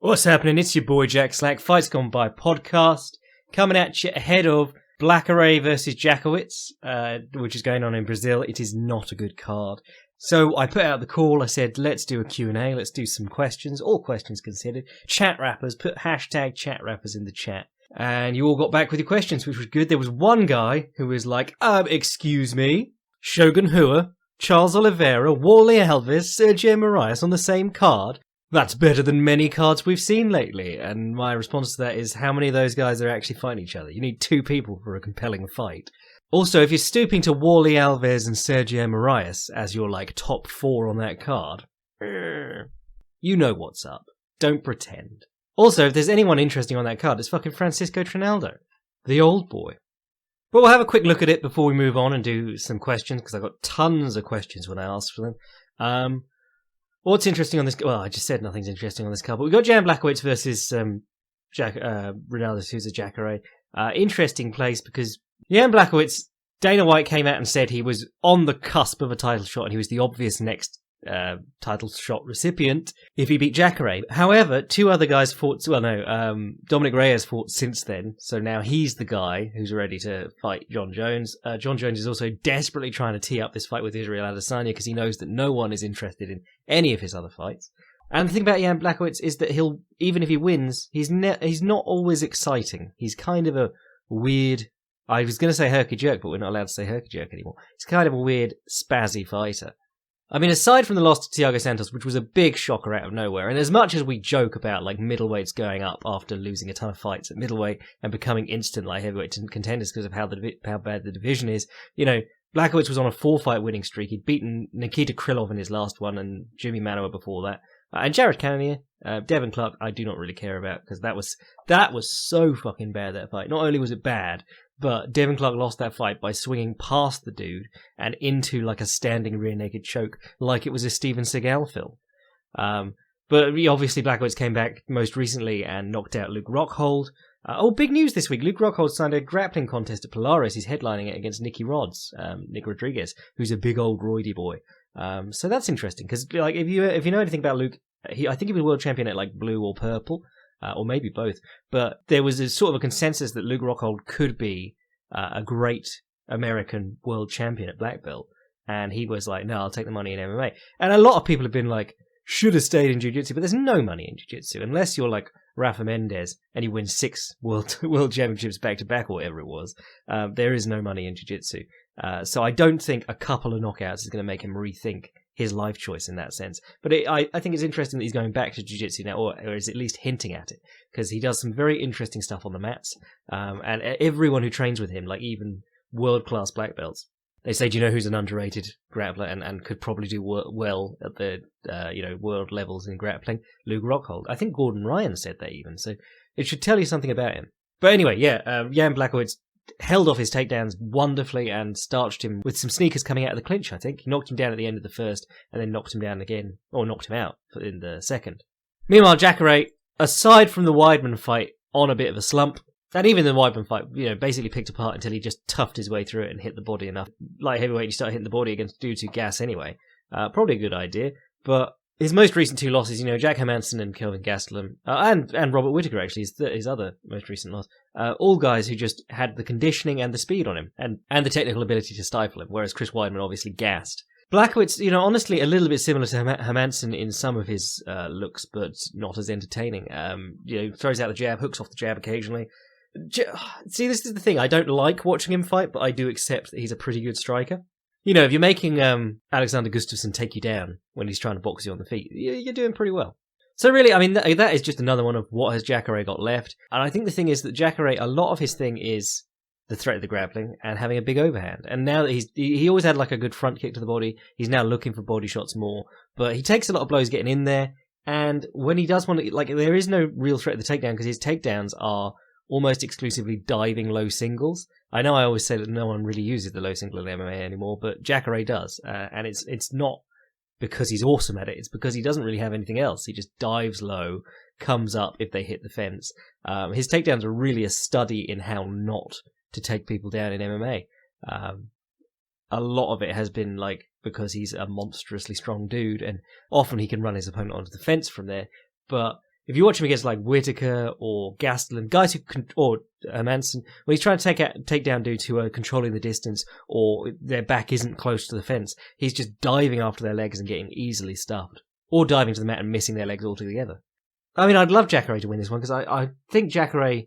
What's happening? It's your boy Jack Slack, Fights Gone By podcast, coming at you ahead of Blachowicz versus Jacare, which is going on in Brazil. It is not a good card. So I put out the call, I said, let's do a Q&A, let's do some questions, all questions considered. Chat rappers, put hashtag chat rappers in the chat. And you all got back with your questions, which was good. There was one guy who was like, excuse me, Shogun Rua, Charles Oliveira, Wally Alves, Sergio Moraes on the same card? That's better than many cards we've seen lately. And my response to that is, how many of those guys are actually fighting each other? You need two people for a compelling fight. Also, if you're stooping to Wally Alves and Sergio Moraes as your, top 4 on that card, you know what's up. Don't pretend. Also, if there's anyone interesting on that card, it's fucking Francisco Trinaldo, the old boy. But we'll have a quick look at it before we move on and do some questions, because I've got tons of questions when I ask for them. What's interesting on this? Well, I just said nothing's interesting on this card, but we've got Jan Blachowicz versus Ronaldo Souza Jacare. Interesting place because Jan Blachowicz, Dana White came out and said he was on the cusp of a title shot and he was the obvious next title shot recipient if he beat Jacare. However, two other guys fought. Well, no, Dominic Reyes fought since then, so now he's the guy who's ready to fight John Jones. John Jones is also desperately trying to tee up this fight with Israel Adesanya because he knows that no one is interested in any of his other fights. And the thing about Jan Blachowicz is that even if he wins, he's not always exciting. He's kind of a weird. I was going to say herky jerk, but we're not allowed to say herky jerk anymore. He's kind of a weird, spazzy fighter. I mean, aside from the loss to Thiago Santos, which was a big shocker out of nowhere, and as much as we joke about middleweights going up after losing a ton of fights at middleweight and becoming instant heavyweight contenders because of how bad the division is, Blachowicz was on a 4-fight winning streak. He'd beaten Nikita Krylov in his last one and Jimmy Manuwa before that. And Jared Cannonier, Devin Clark, I do not really care about because that was so fucking bad, that fight. Not only was it bad, but Devin Clark lost that fight by swinging past the dude and into a standing rear naked choke like it was a Steven Seagal film. But obviously Blachowicz came back most recently and knocked out Luke Rockhold. Big news this week. Luke Rockhold signed a grappling contest at Polaris. He's headlining it against Nick Rodriguez, who's a big old roidy boy. So that's interesting because if you know anything about Luke, I think he was world champion at blue or purple. Or maybe both, but there was a sort of a consensus that Luke Rockhold could be a great American world champion at black belt, and he was like, no, I'll take the money in MMA. And a lot of people have been like, should have stayed in jiu-jitsu, but there's no money in jiu-jitsu, unless you're like Rafa Mendes and you win 6 world championships back-to-back or whatever it was. There is no money in jiu-jitsu. So I don't think a couple of knockouts is going to make him rethink his life choice in that sense. But I think it's interesting that he's going back to jiu-jitsu now, or is at least hinting at it, because he does some very interesting stuff on the mats. And everyone who trains with him, even world-class black belts, they say, do you know who's an underrated grappler and could probably do well at the world levels in grappling? Luke Rockhold. I think Gordon Ryan said that even, so it should tell you something about him. But anyway, Jan Blachowicz held off his takedowns wonderfully and starched him with some sneakers coming out of the clinch, I think. He knocked him down at the end of the first and then knocked him down again, or knocked him out in the second. Meanwhile, Jacare, aside from the Weidman fight, on a bit of a slump. And even the Weidman fight, basically picked apart until he just toughed his way through it and hit the body enough. Light heavyweight, you start hitting the body against dudes who gas anyway. Probably a good idea. But his most recent 2 losses, Jack Hermansson and Kelvin Gastelum, and Robert Whittaker, actually, his other most recent loss, all guys who just had the conditioning and the speed on him, and the technical ability to stifle him, whereas Chris Weidman obviously gassed. Blachowicz, honestly, a little bit similar to Hermansson in some of his looks, but not as entertaining. Throws out the jab, hooks off the jab occasionally. See, this is the thing. I don't like watching him fight, but I do accept that he's a pretty good striker. If you're making Alexander Gustafsson take you down when he's trying to box you on the feet, you're doing pretty well. So really, I mean, that is just another one of what has Jacare got left. And I think the thing is that Jacare, a lot of his thing is the threat of the grappling and having a big overhand. And now that he always had a good front kick to the body, he's now looking for body shots more. But he takes a lot of blows getting in there. And when he does want to, there is no real threat of the takedown because his takedowns are almost exclusively diving low singles. I know I always say that no one really uses the low single in MMA anymore, but Jacare does. And it's not because he's awesome at it. It's because he doesn't really have anything else. He just dives low, comes up if they hit the fence. His takedowns are really a study in how not to take people down in MMA. A lot of it has been because he's a monstrously strong dude, and often he can run his opponent onto the fence from there. But if you watch him against like Whittaker or Gastelum, guys or Manson, when he's trying to take down dudes who are controlling the distance or their back isn't close to the fence, he's just diving after their legs and getting easily stuffed, or diving to the mat and missing their legs altogether. I mean, I'd love Jacare to win this one because I think Jacare.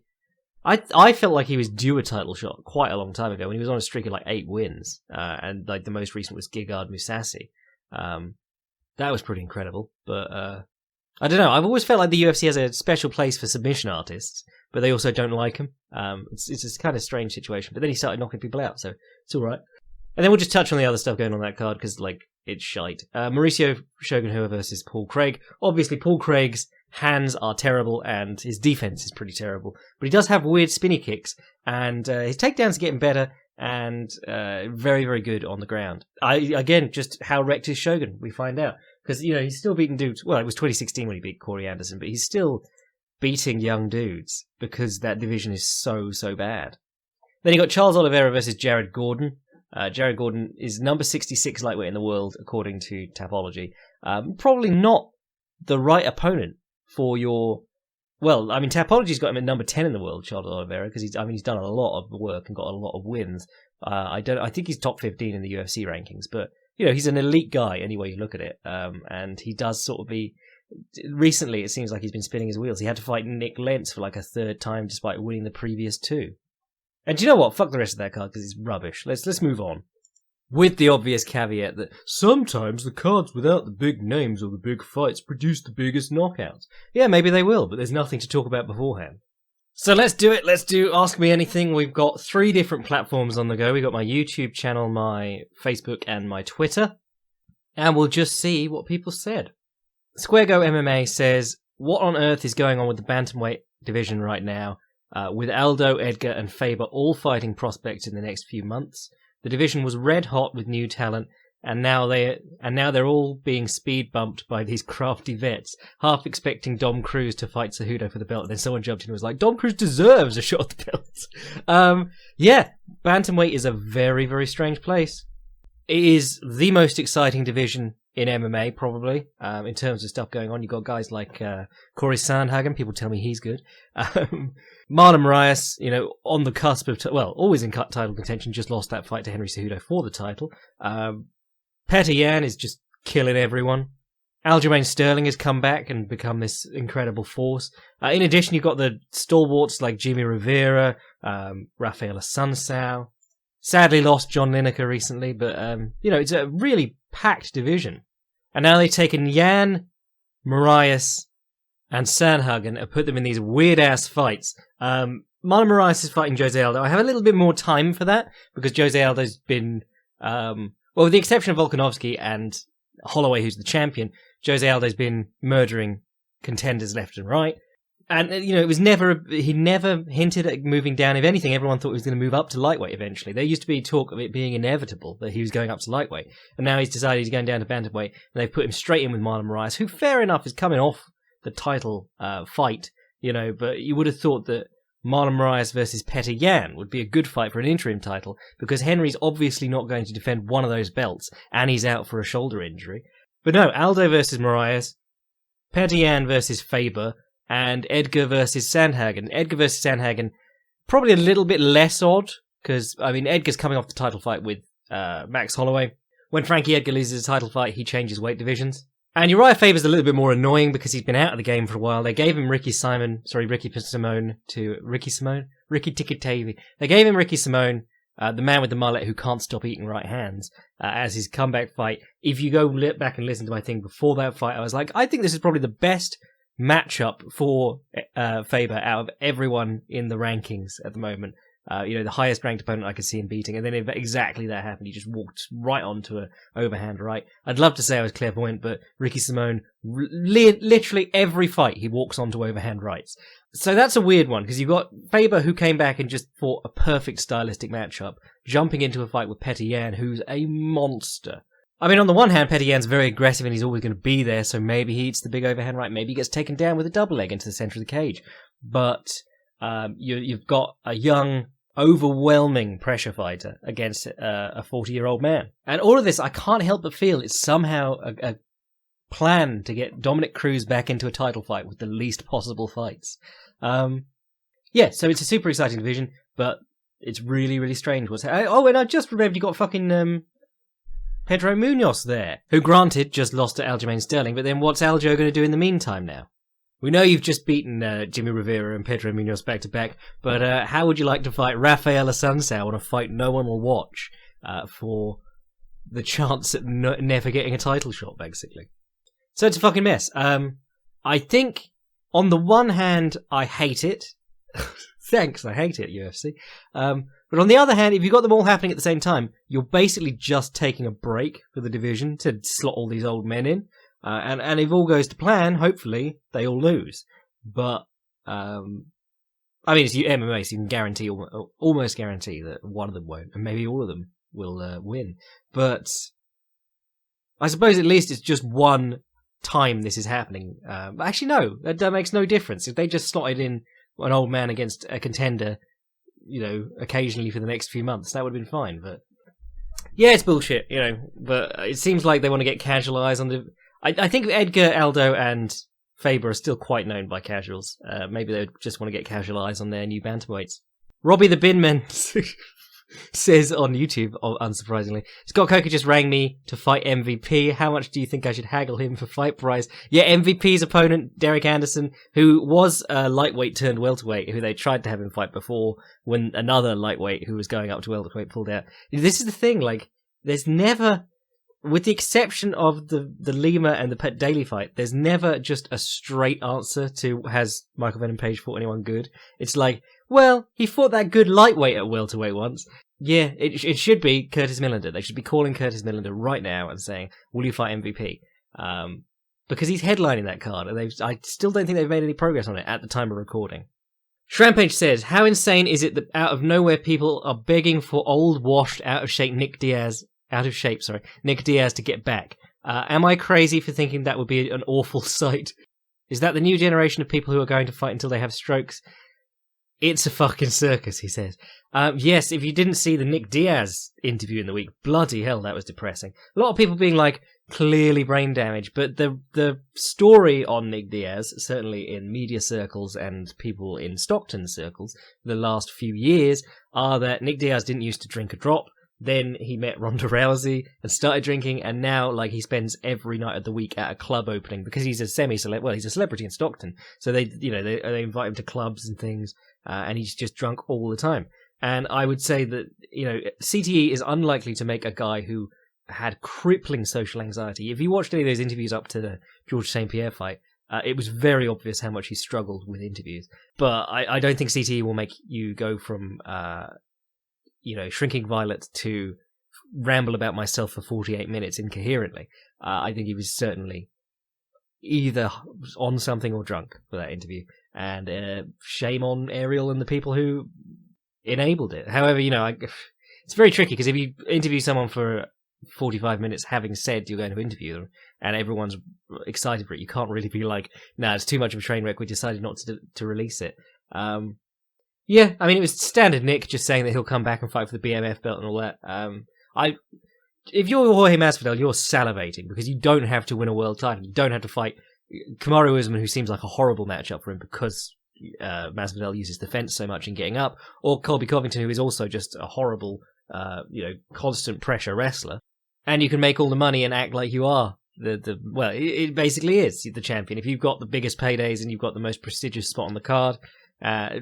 I felt like he was due a title shot quite a long time ago when he was on a streak of like 8 wins, and like the most recent was Gegard Mousasi. That was pretty incredible, but I don't know. I've always felt like the UFC has a special place for submission artists, but they also don't like him. It's a kind of strange situation. But then he started knocking people out, so it's all right. And then we'll just touch on the other stuff going on that card because like it's shite. Mauricio Shogun versus Paul Craig. Obviously, Paul Craig's hands are terrible and his defense is pretty terrible, but he does have weird spinny kicks, and his takedowns are getting better and very, very good on the ground. Again, just how wrecked is Shogun, we find out. Because, he's still beating dudes. Well, it was 2016 when he beat Corey Anderson, but he's still beating young dudes because that division is so, so bad. Then you got Charles Oliveira versus Jared Gordon. Jared Gordon is number 66 lightweight in the world, according to Tapology. Probably not the right opponent for your... Well, I mean, Tapology's got him at number 10 in the world, Charles Oliveira, because he's done a lot of work and got a lot of wins. I think he's top 15 in the UFC rankings, but he's an elite guy any way you look at it. And he does sort of be... Recently, it seems like he's been spinning his wheels. He had to fight Nick Lentz for like a third time despite winning the previous 2. And do you know what? Fuck the rest of that card because it's rubbish. Let's move on. With the obvious caveat that sometimes the cards without the big names or the big fights produce the biggest knockouts. Yeah, maybe they will, but there's nothing to talk about beforehand. So let's do it. Let's do Ask Me Anything. We've got 3 different platforms on the go. We've got my YouTube channel, my Facebook, and my Twitter. And we'll just see what people said. Square Go MMA says, what on earth is going on with the Bantamweight division right now? With Aldo, Edgar, and Faber all fighting prospects in the next few months. The division was red hot with new talent, and now they're all being speed bumped by these crafty vets, half expecting Dom Cruz to fight Cejudo for the belt. Then someone jumped in and was like, Dom Cruz deserves a shot at the belt. Yeah, Bantamweight is a very, very strange place. It is the most exciting division in MMA, probably, in terms of stuff going on. You've got guys like Corey Sandhagen. People tell me he's good. Marlon Moraes, on the cusp of... always in title contention, just lost that fight to Henry Cejudo for the title. Petr Yan is just killing everyone. Aljamain Sterling has come back and become this incredible force. In addition, you've got the stalwarts like Jimmy Rivera, Rafael Assunção. Sadly lost John Lineker recently, but, it's a really packed division. And now they've taken Yan, Moraes, and Sandhagen and put them in these weird-ass fights. Marlon Moraes is fighting Jose Aldo. I have a little bit more time for that, because Jose Aldo's been... with the exception of Volkanovski and Holloway, who's the champion, Jose Aldo's been murdering contenders left and right. And, it was he never hinted at moving down. If anything, everyone thought he was going to move up to lightweight eventually. There used to be talk of it being inevitable that he was going up to lightweight. And now he's decided he's going down to bantamweight, and they've put him straight in with Marlon Moraes, who, fair enough, is coming off the title fight, but you would have thought that Marlon Moraes versus Petr Yan would be a good fight for an interim title, because Henry's obviously not going to defend one of those belts, and he's out for a shoulder injury. But no, Aldo versus Moraes, Petr Yan versus Faber, and Edgar versus Sandhagen. Edgar versus Sandhagen, probably a little bit less odd, because, Edgar's coming off the title fight with Max Holloway. When Frankie Edgar loses a title fight, he changes weight divisions. And Uriah Faber's a little bit more annoying because he's been out of the game for a while. They gave him Ricky Tikitavi. They gave him Ricky Simone, the man with the mullet who can't stop eating right hands, as his comeback fight. If you go back and listen to my thing before that fight, I was like, I think this is probably the best matchup for Faber out of everyone in the rankings at the moment. The highest ranked opponent I could see him beating, and then exactly that happened. He just walked right onto an overhand right. I'd love to say I was clairvoyant, but Ricky Simone, literally every fight he walks onto overhand rights. So that's a weird one, because you've got Faber, who came back and just fought a perfect stylistic matchup, jumping into a fight with Petr Yan, who's a monster. On the one hand, Petr Yan's very aggressive and he's always going to be there, so maybe he eats the big overhand right, maybe he gets taken down with a double leg into the center of the cage. But you've got a young, overwhelming pressure fighter against a 40-year-old man. And all of this, I can't help but feel it's somehow plan to get Dominic Cruz back into a title fight with the least possible fights. Yeah, so it's a super exciting division, but it's really, really strange what's happening. Oh, and I just remembered you got fucking Pedro Munoz there, who granted just lost to Aljamain Sterling, but then what's Aljo going to do in the meantime now? We know you've just beaten Jimmy Rivera and Pedro Munoz back-to-back, but how would you like to fight Rafael Assunção on a fight no one will watch for the chance at never getting a title shot, basically? So it's a fucking mess. I think, on the one hand, I hate it. Thanks, I hate it, UFC. But on the other hand, if you've got them all happening at the same time, you're basically just taking a break for the division to slot all these old men in. And if all goes to plan, hopefully, they all lose. But, I mean, it's MMA, so you can guarantee, almost guarantee that one of them won't, and maybe all of them will win. But I suppose at least it's just one time this is happening. Actually, no, that makes no difference. If they just slotted in an old man against a contender, occasionally for the next few months, that would have been fine. But yeah, it's bullshit, But it seems like they want to get casual eyes on the. I think Edgar, Aldo, and Faber are still quite known by casuals. Maybe they just want to get casual eyes on their new bantamweights. Robbie the Binman says on YouTube, unsurprisingly, Scott Coker just rang me to fight MVP. How much do you think I should haggle him for fight price? Yeah, MVP's opponent, Derek Anderson, who was a lightweight turned welterweight, who they tried to have him fight before when another lightweight who was going up to welterweight pulled out. This is the thing, there's never, with the exception of the Lima and the Pet Daily fight, there's never just a straight answer to has Michael Venom Page fought anyone good. It's like, well, he fought that good lightweight at welterweight once. Yeah, it should be Curtis Millender. They should be calling Curtis Millender right now and saying, will you fight MVP? Because he's headlining that card, and I still don't think they've made any progress on it at the time of recording. Shrampage says, how insane is it that out of nowhere people are begging for old, washed, out of shape Nick Diaz to get back? Am I crazy for thinking that would be an awful sight? Is that the new generation of people who are going to fight until they have strokes? It's a fucking circus, he says. Yes, if you didn't see the Nick Diaz interview in the week, bloody hell, that was depressing. A lot of people being like, clearly brain damage, but the story on Nick Diaz, certainly in media circles and people in Stockton circles, the last few years, are that Nick Diaz didn't used to drink a drop. Then he met Ronda Rousey and started drinking, and now he spends every night of the week at a club opening because he's a he's a celebrity in Stockton. So they invite him to clubs and things, and he's just drunk all the time. And I would say that CTE is unlikely to make a guy who had crippling social anxiety. If you watched any of those interviews up to the George St. Pierre fight, it was very obvious how much he struggled with interviews. But I don't think CTE will make you go from Shrinking Violet to ramble about myself for 48 minutes incoherently. I think he was certainly either on something or drunk for that interview. And shame on Ariel and the people who enabled it. However, it's very tricky because if you interview someone for 45 minutes having said you're going to interview them and everyone's excited for it, you can't really be like, nah, it's too much of a train wreck, we decided not to release it. Yeah, I mean, it was standard Nick just saying that he'll come back and fight for the BMF belt and all that. If you're Jorge Masvidal, you're salivating because you don't have to win a world title. You don't have to fight Kamaru Usman, who seems like a horrible matchup for him because Masvidal uses the fence so much in getting up, or Colby Covington, who is also just a horrible, constant pressure wrestler. And you can make all the money and act like you are it basically is the champion. If you've got the biggest paydays and you've got the most prestigious spot on the card,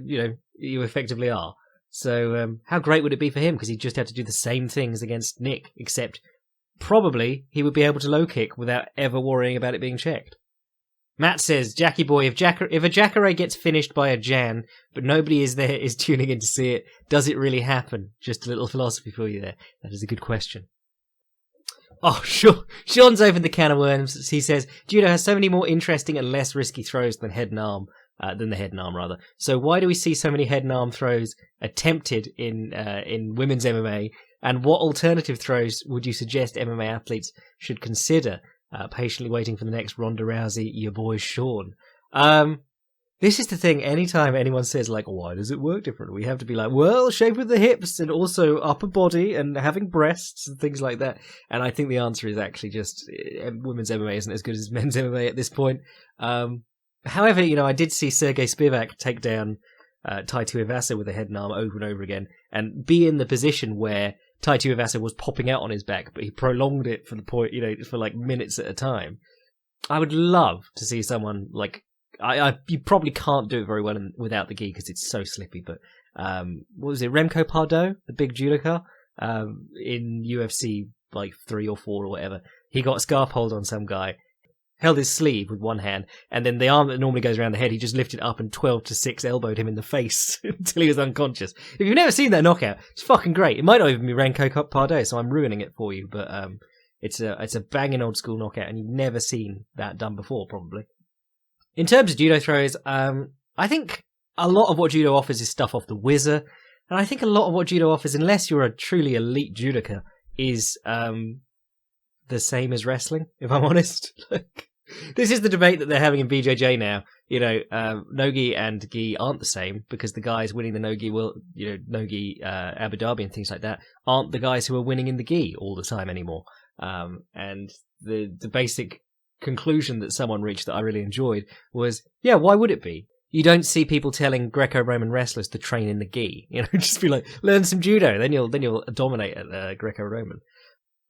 you effectively are. So how great would it be for him? Because he'd just have to do the same things against Nick, except probably he would be able to low kick without ever worrying about it being checked. Matt says, Jackie boy, if a Jacare gets finished by a Jan, but nobody is tuning in to see it, does it really happen? Just a little philosophy for you there. That is a good question. Oh, sure. Sean's opened the can of worms. He says, Judo has so many more interesting and less risky throws than the head and arm. So why do we see so many head and arm throws attempted in women's MMA? And what alternative throws would you suggest MMA athletes should consider? Patiently waiting for the next Ronda Rousey, your boy Sean. This is the thing, anytime anyone says, like, why does it work differently? We have to be like, well, shape of the hips and also upper body and having breasts and things like that. And I think the answer is actually just women's MMA isn't as good as men's MMA at this point. However, I did see Sergey Spivak take down Tai Tuivasa with a head and arm over and over again and be in the position where Tai Tuivasa was popping out on his back, but he prolonged it for the point, for like minutes at a time. I would love to see someone like, you probably can't do it very well without the gi because it's so slippy, but what was it, Remco Pardo, the big judoka, in UFC like 3 or 4 or whatever, he got a scarf hold on some guy, held his sleeve with one hand, and then the arm that normally goes around the head, he just lifted up and 12-6 elbowed him in the face until he was unconscious. If you've never seen that knockout, it's fucking great. It might not even be Remco Pardo, so I'm ruining it for you, but it's a banging old school knockout, and you've never seen that done before, probably. In terms of judo throws, I think a lot of what judo offers is stuff off the whizzer, and I think a lot of what judo offers, unless you're a truly elite judoka, is the same as wrestling, if I'm honest. This is the debate that they're having in BJJ now. No-gi and gi aren't the same because the guys winning the no-gi Abu Dhabi and things like that aren't the guys who are winning in the gi all the time anymore. And the basic conclusion that someone reached that I really enjoyed was, yeah, why would it be? You don't see people telling Greco-Roman wrestlers to train in the gi. Just be like, learn some judo, then you'll dominate at Greco-Roman.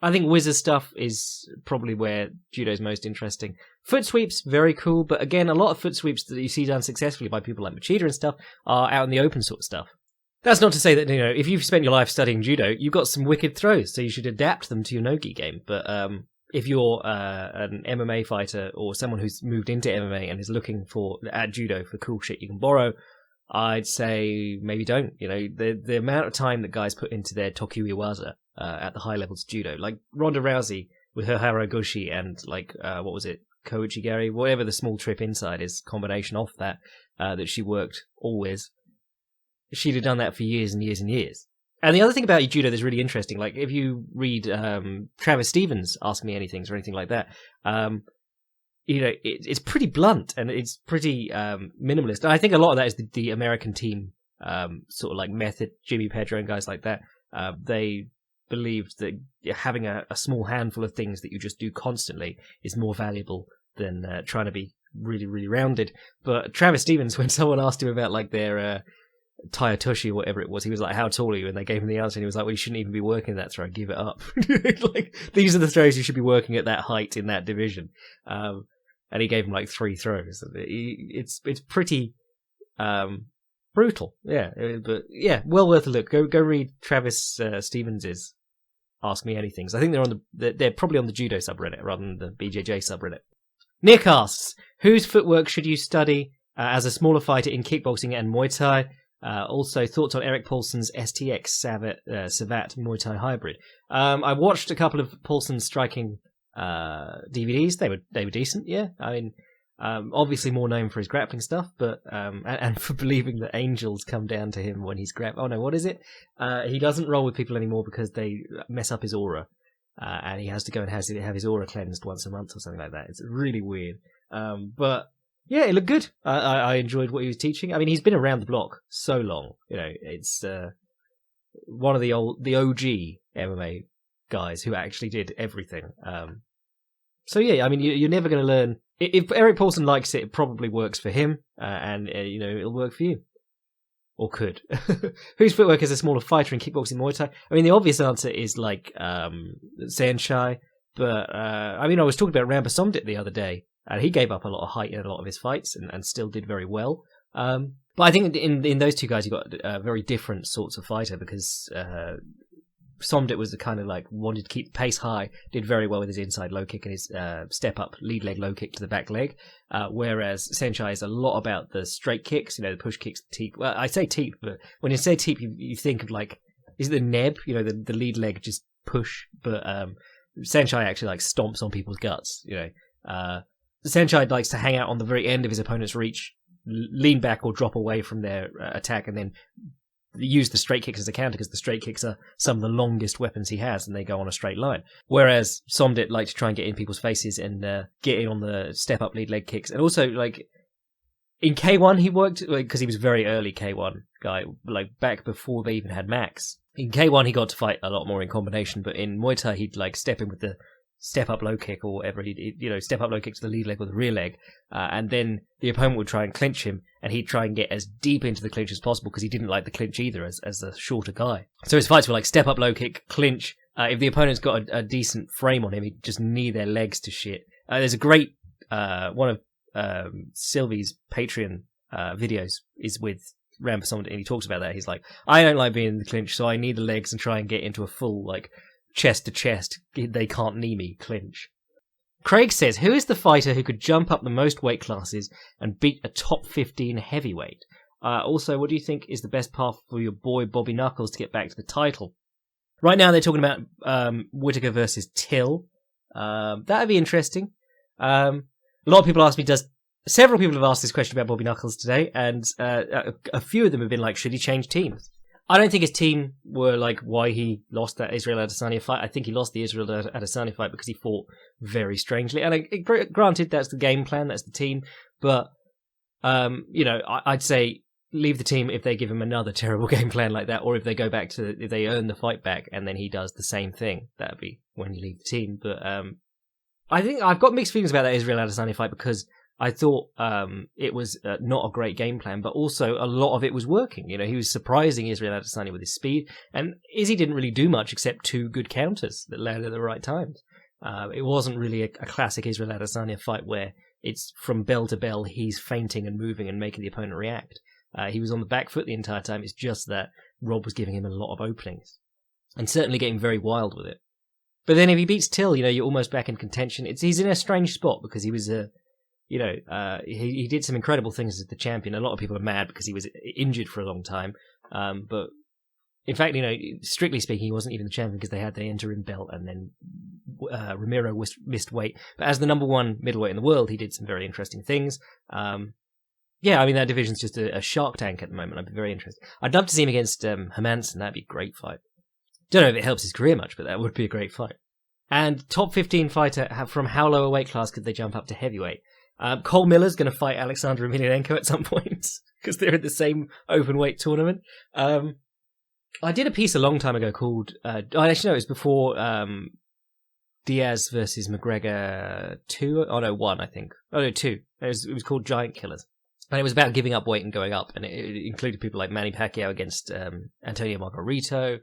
I think whizzer stuff is probably where judo's most interesting. Foot sweeps, very cool, but again, a lot of foot sweeps that you see done successfully by people like Machida and stuff are out in the open sort of stuff. That's not to say that, if you've spent your life studying judo, you've got some wicked throws, so you should adapt them to your no-gi game. But if you're an MMA fighter or someone who's moved into MMA and is looking at judo for cool shit you can borrow, I'd say maybe don't. The amount of time that guys put into their Toku Iwaza at the high levels of judo, like Ronda Rousey with her Haragoshi and what was it, Koichigari, whatever the small trip inside is, combination of that she worked always. She'd have done that for years and years and years. And the other thing about judo that's really interesting, like if you read Travis Stevens' Ask Me Anythings or anything like that, it's pretty blunt and it's pretty minimalist. And I think a lot of that is the American team sort of like method, Jimmy Pedro and guys like that. They believed that having a small handful of things that you just do constantly is more valuable than trying to be really, really rounded. But Travis Stevens, when someone asked him about like their Tayatoshi or whatever it was, he was like, how tall are you? And they gave him the answer and he was like, well, you shouldn't even be working that throw, give it up. Like, these are the throws you should be working at that height in that division. And he gave him like 3 throws. It's pretty brutal, yeah. But yeah, well worth a look. Go read Travis Stevens's Ask Me Anything. I think they're probably on the judo subreddit rather than the BJJ subreddit. Nick asks, whose footwork should you study as a smaller fighter in kickboxing and Muay Thai? Also, thoughts on Eric Paulson's STX Savat Muay Thai hybrid. I watched a couple of Paulson's striking DVDs. They were decent, yeah. I mean, obviously more known for his grappling stuff, but and for believing that angels come down to him when he's grappling. Oh no, what is it? He doesn't roll with people anymore because they mess up his aura, and he has to go and have his aura cleansed once a month or something like that. It's really weird, but yeah, it looked good. I enjoyed what he was teaching. I mean, he's been around the block so long. It's one of the OG MMA guys who actually did everything. So yeah, I mean, you're never going to learn. If Eric Paulson likes it, it probably works for him, and it'll work for you, or could. Whose footwork is a smaller fighter in kickboxing, Muay Thai? I mean, the obvious answer is like Saenchai, but I mean, I was talking about Ramba Somdit the other day, and he gave up a lot of height in a lot of his fights, and still did very well. But I think in those two guys, you got very different sorts of fighter because. Somdit was the kind of like wanted to keep the pace high, did very well with his inside low kick and his step up lead leg low kick to the back leg, whereas Saenchai is a lot about the straight kicks, the push kicks, the teep. Well, I say teep, but when you say teep, you think of like, is it the neb? The lead leg just push, but Saenchai actually like stomps on people's guts. Saenchai likes to hang out on the very end of his opponent's reach, lean back or drop away from their attack, and then use the straight kicks as a counter because the straight kicks are some of the longest weapons he has and they go on a straight line. Whereas Somdit likes to try and get in people's faces and get in on the step up lead leg kicks. And also, like, In K1, he worked, because he was very early K1 guy, like back before they even had Max. In K1, he got to fight a lot more in combination, but in Muay Thai, he'd like step in with the step-up low kick or whatever. He'd step-up low kick to the lead leg or the rear leg, and then the opponent would try and clinch him, and he'd try and get as deep into the clinch as possible because he didn't like the clinch either as the shorter guy. So his fights were like step-up low kick, clinch. If the opponent's got a decent frame on him, he'd just knee their legs to shit. There's a great, one of Sylvie's Patreon videos is with Ram Sommet, and he talks about that. He's like, I don't like being in the clinch, so I need the legs and try and get into a full, like, chest to chest, they can't knee me clinch. Craig says, who is the fighter who could jump up the most weight classes and beat a top 15 heavyweight? Also, what do you think is the best path for your boy Bobby Knuckles to get back to the title? Right now they're talking about Whittaker versus Till. That'd be interesting. A lot of people ask me, several people have asked this question about Bobby Knuckles today, and a few of them have been like, should he change teams? I don't think his team were like why he lost that Israel Adesanya fight. I think he lost the Israel Adesanya fight because he fought very strangely. And granted, that's the game plan, that's the team. But, I'd say leave the team if they give him another terrible game plan like that, or if they go back if they earn the fight back and then he does the same thing. That'd be when you leave the team. But I think I've got mixed feelings about that Israel Adesanya fight because I thought it was not a great game plan, but also a lot of it was working. He was surprising Israel Adesanya with his speed, and Izzy didn't really do much except 2 good counters that landed at the right times. It wasn't really a classic Israel Adesanya fight where it's from bell to bell, he's feinting and moving and making the opponent react. He was on the back foot the entire time. It's just that Rob was giving him a lot of openings, and certainly getting very wild with it. But then if he beats Till, you're almost back in contention. He's in a strange spot because he was he did some incredible things as the champion. A lot of people are mad because he was injured for a long time. But in fact, strictly speaking, he wasn't even the champion because they had the interim belt, and then Ramiro missed weight. But as the number 1 middleweight in the world, he did some very interesting things. That division's just a shark tank at the moment. I'd be very interested. I'd love to see him against Hermansson. That'd be a great fight. Don't know if it helps his career much, but that would be a great fight. And top 15 fighter, from how low a weight class could they jump up to heavyweight? Cole Miller's going to fight Alexander Emelianenko at some point because they're in the same open weight tournament. I did a piece a long time ago called... it was before Diaz versus McGregor 2. Oh, no, 1, I think. Oh, no, 2. It was called Giant Killers. And it was about giving up weight and going up. And it included people like Manny Pacquiao against Antonio Margarito,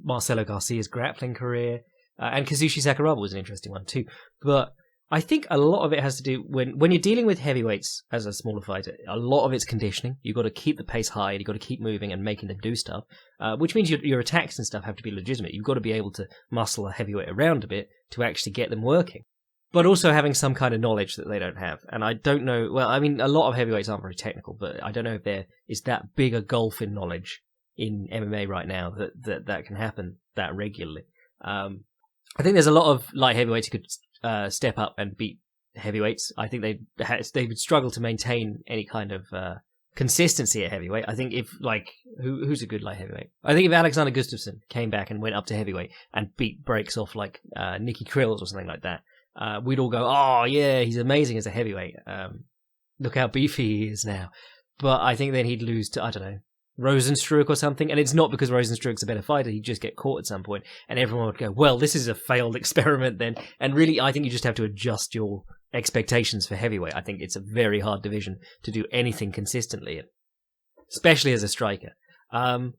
Marcelo Garcia's grappling career, and Kazushi Sakuraba was an interesting one too. But I think a lot of it has to do when you're dealing with heavyweights as a smaller fighter, a lot of it's conditioning. You've got to keep the pace high, and you've got to keep moving and making them do stuff, which means your attacks and stuff have to be legitimate. You've got to be able to muscle a heavyweight around a bit to actually get them working. But also having some kind of knowledge that they don't have. And I don't know, a lot of heavyweights aren't very technical, but I don't know if there is that big a gulf in knowledge in MMA right now that can happen that regularly. I think there's a lot of light heavyweights who could step up and beat heavyweights. I think they would struggle to maintain any kind of consistency at heavyweight. I think if who's a good light heavyweight? I think if Alexander Gustafsson came back and went up to heavyweight and beat breaks off like Nicky Krills or something like that, we'd all go, oh yeah, he's amazing as a heavyweight. Look how beefy he is now. But I think then he'd lose to, I don't know, Rosenstruck or something. And it's not because Rosenstruck's a better fighter, he'd just get caught at some point, and everyone would go, well, this is a failed experiment then. And really, I think you just have to adjust your expectations for heavyweight. I think it's a very hard division to do anything consistently in, especially as a striker. But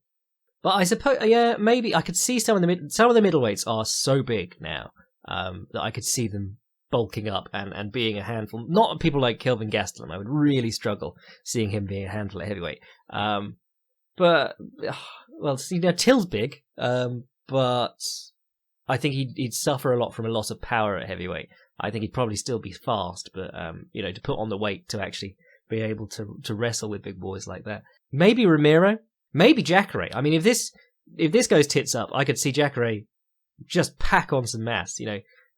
I suppose, yeah, maybe I could see some of the middleweights are so big now that I could see them bulking up and being a handful. Not people like Kelvin Gastelum. I would really struggle seeing him being a handful at heavyweight. But well, see, now Till's big, but I think he'd suffer a lot from a loss of power at heavyweight. I think he'd probably still be fast, but to put on the weight to actually be able to wrestle with big boys like that. Maybe Ramiro, maybe Jacare. I mean, if this goes tits up, I could see Jacare just pack on some mass,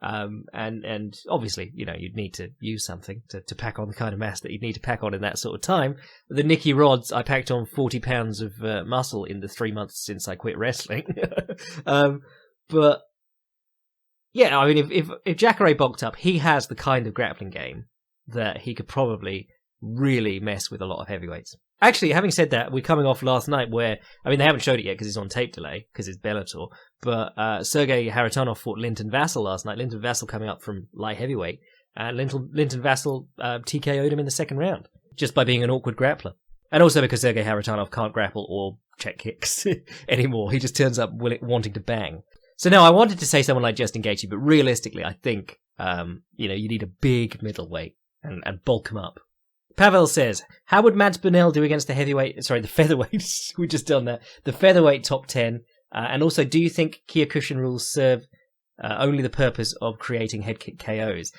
and obviously, you'd need to use something to pack on the kind of mass that you'd need to pack on in that sort of time. The Nicky Rods, I packed on 40 pounds of muscle in the 3 months since I quit wrestling. But yeah, I mean, if Jacare bulked up, he has the kind of grappling game that he could probably really mess with a lot of heavyweights. Actually, having said that, we're coming off last night where, I mean, they haven't showed it yet because it's on tape delay, because it's Bellator, but Sergey Haritonov fought Linton Vassell last night. Linton Vassell coming up from light heavyweight, and Linton Vassell TKO'd him in the second round, just by being an awkward grappler. And also because Sergey Haritonov can't grapple or check kicks anymore. He just turns up wanting to bang. So now I wanted to say someone like Justin Gaethje, but realistically, I think, you need a big middleweight and bulk him up. Pavel says, how would Mads Burnell do against the featherweight? We've just done that. The featherweight top 10. And also, do you think Kyokushin rules serve only the purpose of creating head kick KOs?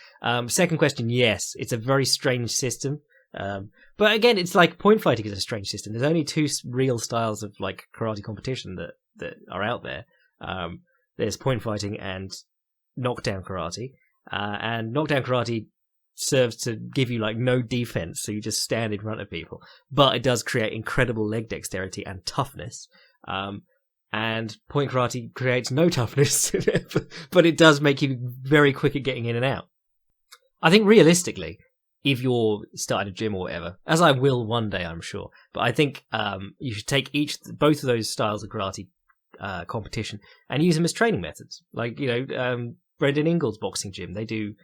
Second question, yes. It's a very strange system. But again, it's like point fighting is a strange system. There's only two real styles of like karate competition that are out there. There's point fighting and knockdown karate. And knockdown karate serves to give you like no defense, so you just stand in front of people. But it does create incredible leg dexterity and toughness. And point karate creates no toughness, but it does make you very quick at getting in and out. I think realistically, if you're starting a gym or whatever, as I will one day, I'm sure, but I think you should take both of those styles of karate competition and use them as training methods. Like, Brendan Ingles' boxing gym, they do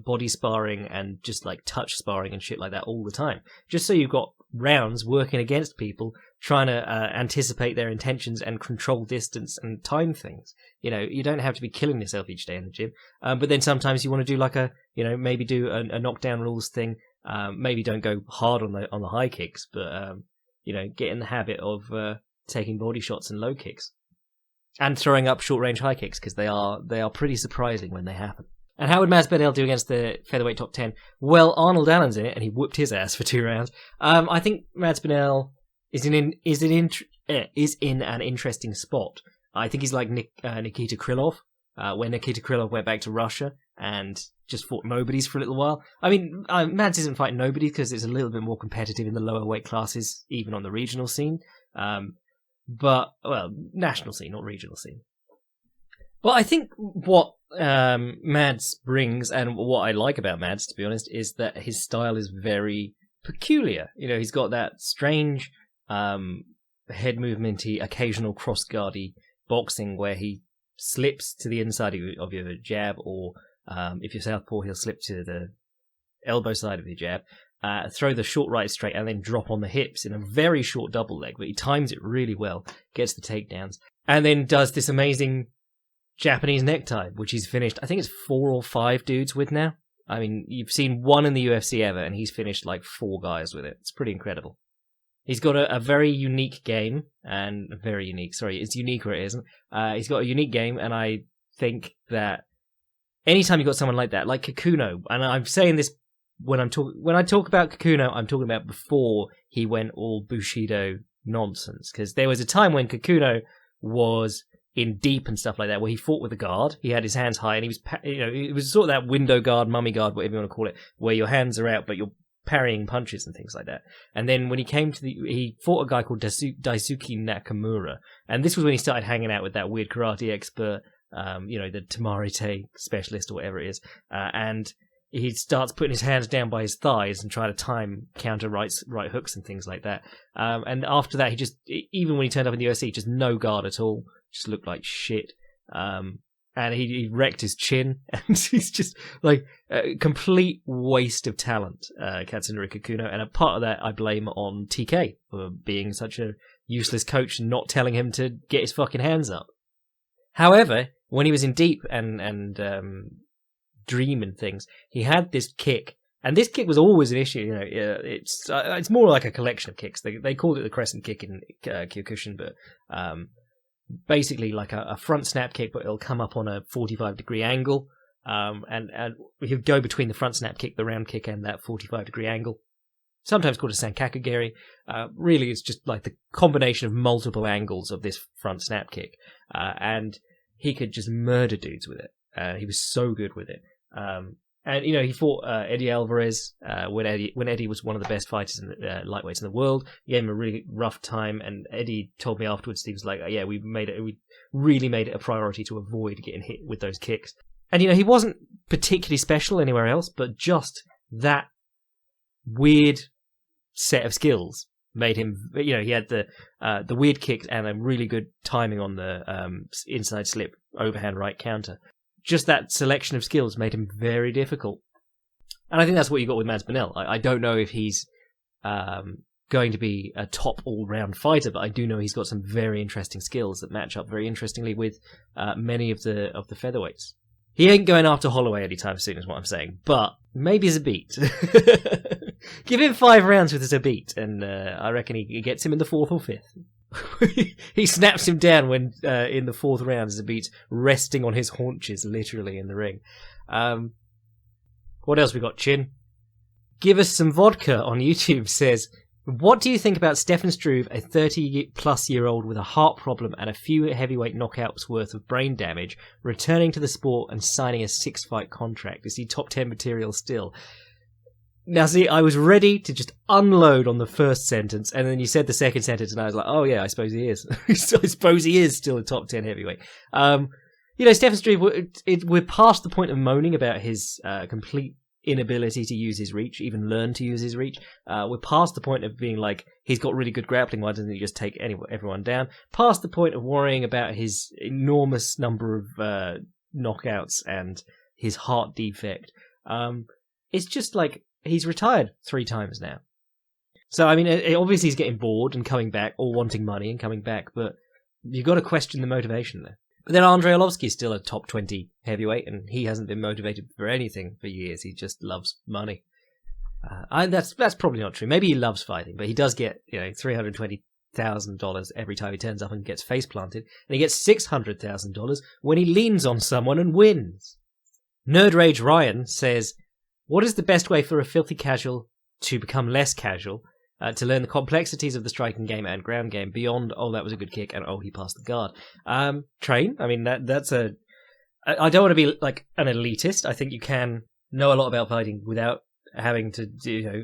body sparring and just like touch sparring and shit like that all the time, just so you've got rounds working against people, trying to anticipate their intentions and control distance and time things. You don't have to be killing yourself each day in the gym, but then sometimes you want to do like maybe do a knockdown rules thing. Maybe don't go hard on the high kicks, but get in the habit of taking body shots and low kicks and throwing up short range high kicks, because they are pretty surprising when they happen. And how would Mads Burnell do against the featherweight top 10? Well, Arnold Allen's in it, and he whooped his ass for 2 rounds. I think Mads Burnell is in an interesting spot. I think he's like Nikita Krylov, when Nikita Krylov went back to Russia and just fought nobodies for a little while. I mean, Mads isn't fighting nobody because it's a little bit more competitive in the lower weight classes, even on the regional scene. National scene, not regional scene. Well, I think what Mads brings, and what I like about Mads, to be honest, is that his style is very peculiar. He's got that strange head movementy, occasional cross-guardy boxing where he slips to the inside of your jab, or if you're southpaw, he'll slip to the elbow side of your jab, throw the short right straight, and then drop on the hips in a very short double leg, but he times it really well, gets the takedowns, and then does this amazing Japanese necktie, which he's finished, I think it's 4 or 5 dudes with now. I mean, you've seen one in the UFC ever, and he's finished like 4 guys with it. It's pretty incredible. He's got a very unique game, and very unique, sorry, it's unique or it isn't. He's got a unique game, and I think that anytime you've got someone like that, like Kikuno, and I'm saying this when I talk about Kikuno, I'm talking about before he went all Bushido nonsense, because there was a time when Kikuno was in deep and stuff like that, where he fought with a guard. He had his hands high, and he was, it was sort of that window guard, mummy guard, whatever you want to call it, where your hands are out, but you're parrying punches and things like that. And then when he came to he fought a guy called Daisuke Nakamura, and this was when he started hanging out with that weird karate expert, the Tamarite specialist or whatever it is, and he starts putting his hands down by his thighs and trying to time counter right hooks and things like that. And after that, he just, even when he turned up in the UFC, just no guard at all, just looked like shit. And he wrecked his chin, and he's just like a complete waste of talent, Katsunori Kikuno. And a part of that I blame on TK for being such a useless coach and not telling him to get his fucking hands up. However, when he was in deep and dream and things, he had this kick, and this kick was always an issue. It's more like a collection of kicks. They called it the crescent kick in Kyokushin, but basically like a front snap kick, but it'll come up on a 45-degree angle, and he'll go between the front snap kick, the round kick, and that 45-degree angle. Sometimes called a sankakageri. Really, it's just like the combination of multiple angles of this front snap kick, and he could just murder dudes with it. He was so good with it. And he fought Eddie Alvarez when Eddie was one of the best fighters in lightweights in the world. He gave him a really rough time, and Eddie told me afterwards, he was like, "Yeah, we really made it a priority to avoid getting hit with those kicks." And he wasn't particularly special anywhere else, but just that weird set of skills made him, he had the weird kicks and a really good timing on the inside slip overhand right counter. Just that selection of skills made him very difficult. And I think that's what you got with Masvidal. I don't know if he's going to be a top all-round fighter, but I do know he's got some very interesting skills that match up very interestingly with many of the featherweights. He ain't going after Holloway anytime soon, is what I'm saying, but maybe Zabit. Give him 5 rounds with Zabit, and I reckon he gets him in the 4th or 5th. He snaps him down when in the 4th round, Zabit's resting on his haunches, literally, in the ring. What else we got, Chin? Give Us Some Vodka on YouTube says, what do you think about Stefan Struve, a 30-plus-year-old with a heart problem and a few heavyweight knockouts worth of brain damage, returning to the sport and signing a 6-fight contract? Is he top 10 material still? Now, see, I was ready to just unload on the first sentence, and then you said the second sentence, and I was like, oh yeah, I suppose he is. I suppose he is still a top 10 heavyweight. Stefan Struve, we're past the point of moaning about his complete inability to use his reach, even learn to use his reach. We're past the point of being like, he's got really good grappling, why doesn't he just take everyone down? Past the point of worrying about his enormous number of knockouts and his heart defect. It's just like, he's retired 3 times now. So, I mean, obviously he's getting bored and coming back, or wanting money and coming back, but you've got to question the motivation there. But then Andrei Arlovsky is still a top 20 heavyweight, and he hasn't been motivated for anything for years. He just loves money. That's probably not true. Maybe he loves fighting, but he does get $320,000 every time he turns up and gets face planted, and he gets $600,000 when he leans on someone and wins. Nerd Rage Ryan says, what is the best way for a filthy casual to become less casual? To learn the complexities of the striking game and ground game beyond, oh, that was a good kick, and oh, he passed the guard. Train. I mean, that's a... I don't want to be like an elitist. I think you can know a lot about fighting without having to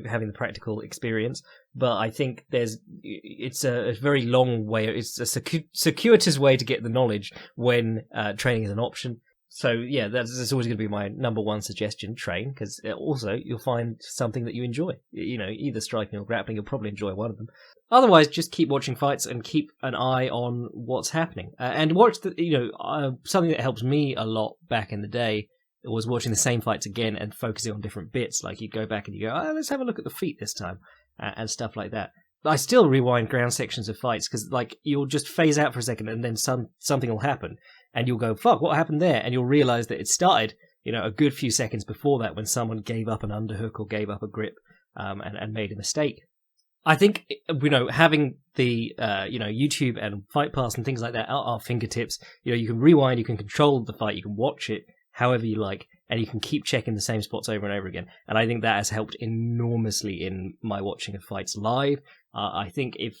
having the practical experience. But I think it's a very long way. It's a circuitous way to get the knowledge when training is an option. So yeah, that's always going to be my number one suggestion, train, because also you'll find something that you enjoy. Either striking or grappling, you'll probably enjoy one of them. Otherwise, just keep watching fights and keep an eye on what's happening. And watch something that helps me a lot back in the day was watching the same fights again and focusing on different bits. Like you'd go back and you go, let's have a look at the feet this time, and stuff like that. I still rewind ground sections of fights because like you'll just phase out for a second and then something will happen. And you'll go, fuck, what happened there? And you'll realise that it started, a good few seconds before that when someone gave up an underhook or gave up a grip and made a mistake. I think, having the, YouTube and Fight Pass and things like that at our fingertips, you can rewind, you can control the fight, you can watch it however you like, and you can keep checking the same spots over and over again. And I think that has helped enormously in my watching of fights live. I think if,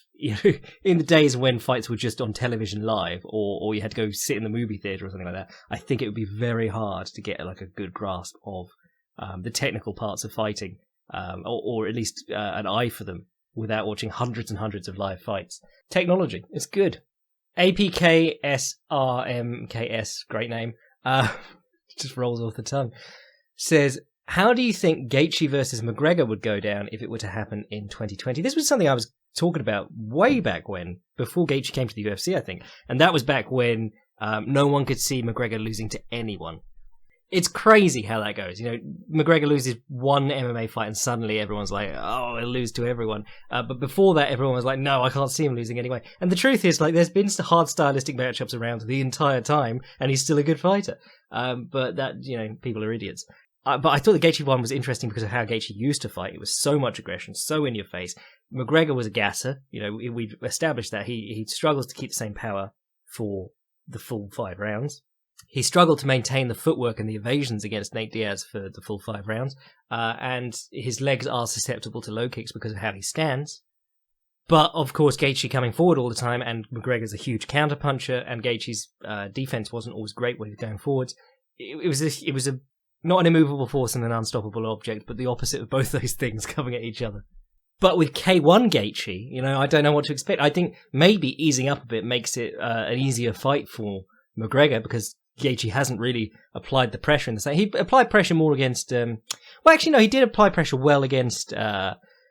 in the days when fights were just on television live, or you had to go sit in the movie theatre or something like that, I think it would be very hard to get like a good grasp of the technical parts of fighting, or at least an eye for them without watching hundreds and hundreds of live fights. Technology, it's good. APKSRMKS, great name, just rolls off the tongue, says, how do you think Gaethje versus McGregor would go down if it were to happen in 2020? This was something I was talking about way back when, before Gaethje came to the UFC, I think. And that was back when no one could see McGregor losing to anyone. It's crazy how that goes. McGregor loses one MMA fight and suddenly everyone's like, oh, he'll lose to everyone. But before that, everyone was like, no, I can't see him losing anyway. And the truth is, like, there's been hard stylistic matchups around the entire time, and he's still a good fighter. But that, people are idiots. But I thought the Gaethje one was interesting because of how Gaethje used to fight. It was so much aggression, so in your face. McGregor was a gasser. We've established that. He struggles to keep the same power for the full 5 rounds. He struggled to maintain the footwork and the evasions against Nate Diaz for the full 5 rounds. And his legs are susceptible to low kicks because of how he stands. But, of course, Gaethje coming forward all the time, and McGregor's a huge counterpuncher, and Gaethje's defense wasn't always great when he was going forwards. It was not an immovable force and an unstoppable object, but the opposite of both those things coming at each other. But with K1 Gaethje, I don't know what to expect. I think maybe easing up a bit makes it an easier fight for McGregor because Gaethje hasn't really applied the pressure in the same. He applied pressure more against. Well, actually, no, he did apply pressure well against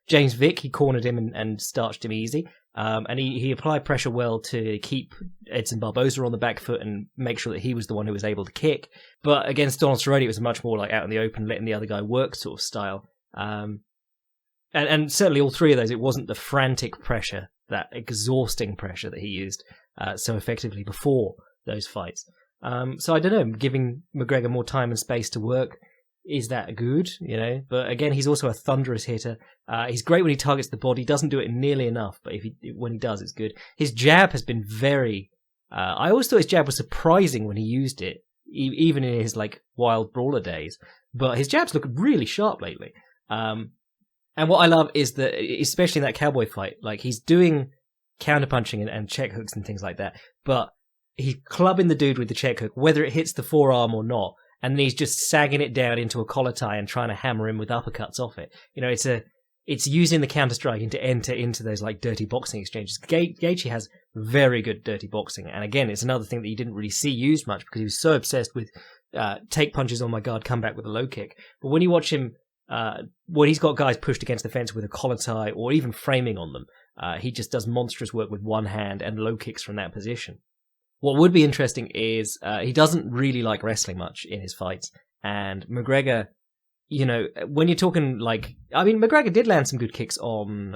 James Vick. He cornered him and starched him easy. And he applied pressure well to keep Edson Barboza on the back foot and make sure that he was the one who was able to kick. But against Donald Cerrone, it was much more like out in the open, letting the other guy work sort of style. And certainly all three of those, it wasn't the frantic pressure, that exhausting pressure that he used so effectively before those fights. So I don't know, giving McGregor more time and space to work, is that good? But again, he's also a thunderous hitter. He's great when he targets the body, doesn't do it nearly enough, but when he does, it's good. His jab has been very... I always thought his jab was surprising when he used it, even in his wild brawler days. But his jabs look really sharp lately. And what I love is that, especially in that Cowboy fight, he's doing counterpunching and check hooks and things like that, but he's clubbing the dude with the check hook, whether it hits the forearm or not, and then he's just sagging it down into a collar tie and trying to hammer him with uppercuts off it. It's using the counter striking to enter into those dirty boxing exchanges. Gaethje has very good dirty boxing, and again, it's another thing that you didn't really see used much because he was so obsessed with take punches on my guard, come back with a low kick. But when you watch him, when he's got guys pushed against the fence with a collar tie or even framing on them, he just does monstrous work with one hand and low kicks from that position. What would be interesting is he doesn't really like wrestling much in his fights, and McGregor, when you're talking McGregor did land some good kicks on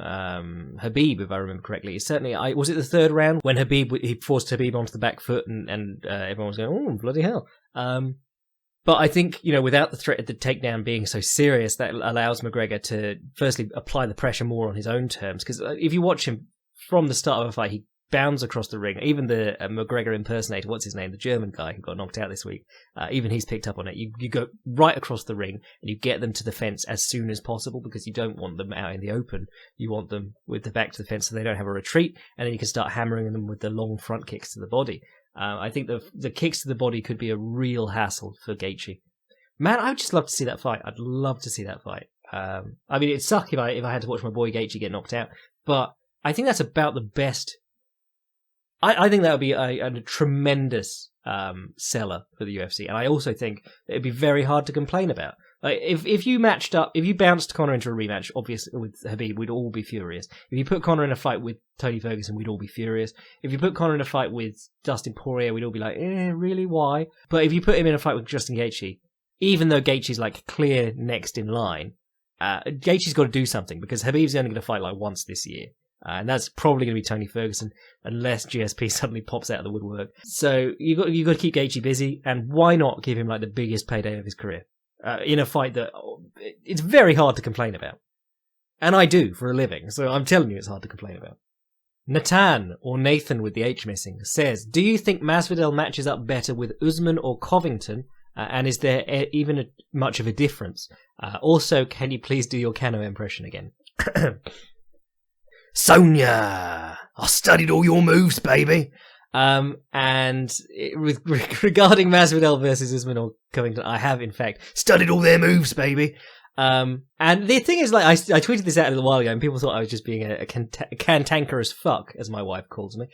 Khabib, if I remember correctly. Certainly, was it the third round when he forced Khabib onto the back foot and everyone was going, oh, bloody hell. But I think, without the threat of the takedown being so serious, that allows McGregor to firstly apply the pressure more on his own terms. Because if you watch him from the start of a fight, he bounds across the ring. Even the McGregor impersonator, what's his name, the German guy who got knocked out this week, even he's picked up on it. You go right across the ring and you get them to the fence as soon as possible because you don't want them out in the open. You want them with the back to the fence so they don't have a retreat, and then you can start hammering them with the long front kicks to the body. I think the kicks to the body could be a real hassle for Gaethje. Man, I would just love to see that fight. I'd love to see that fight. It'd suck if I had to watch my boy Gaethje get knocked out, but I think that's about the best. I think that would be a tremendous seller for the UFC, and I also think it'd be very hard to complain about. If you bounced Conor into a rematch, obviously with Khabib, we'd all be furious. If you put Conor in a fight with Tony Ferguson, we'd all be furious. If you put Conor in a fight with Dustin Poirier, we'd all be like, really, why? But if you put him in a fight with Justin Gaethje, even though Gaethje's clear next in line, Gaethje's got to do something because Khabib's only going to fight once this year. And that's probably going to be Tony Ferguson unless GSP suddenly pops out of the woodwork. So you got to keep Gaethje busy, and why not give him the biggest payday of his career in a fight that it's very hard to complain about, and I do for a living. So I'm telling you, it's hard to complain about. Nathan, or Nathan with the H missing, says, "Do you think Masvidal matches up better with Usman or Covington? And is there even much of a difference? Also, can you please do your Kano impression again?" Sonia, I studied all your moves, baby. Regarding Masvidal versus Usman or Covington, I have in fact studied all their moves, baby. And the thing is, I tweeted this out a little while ago, and people thought I was just being a cantankerous fuck, as my wife calls me.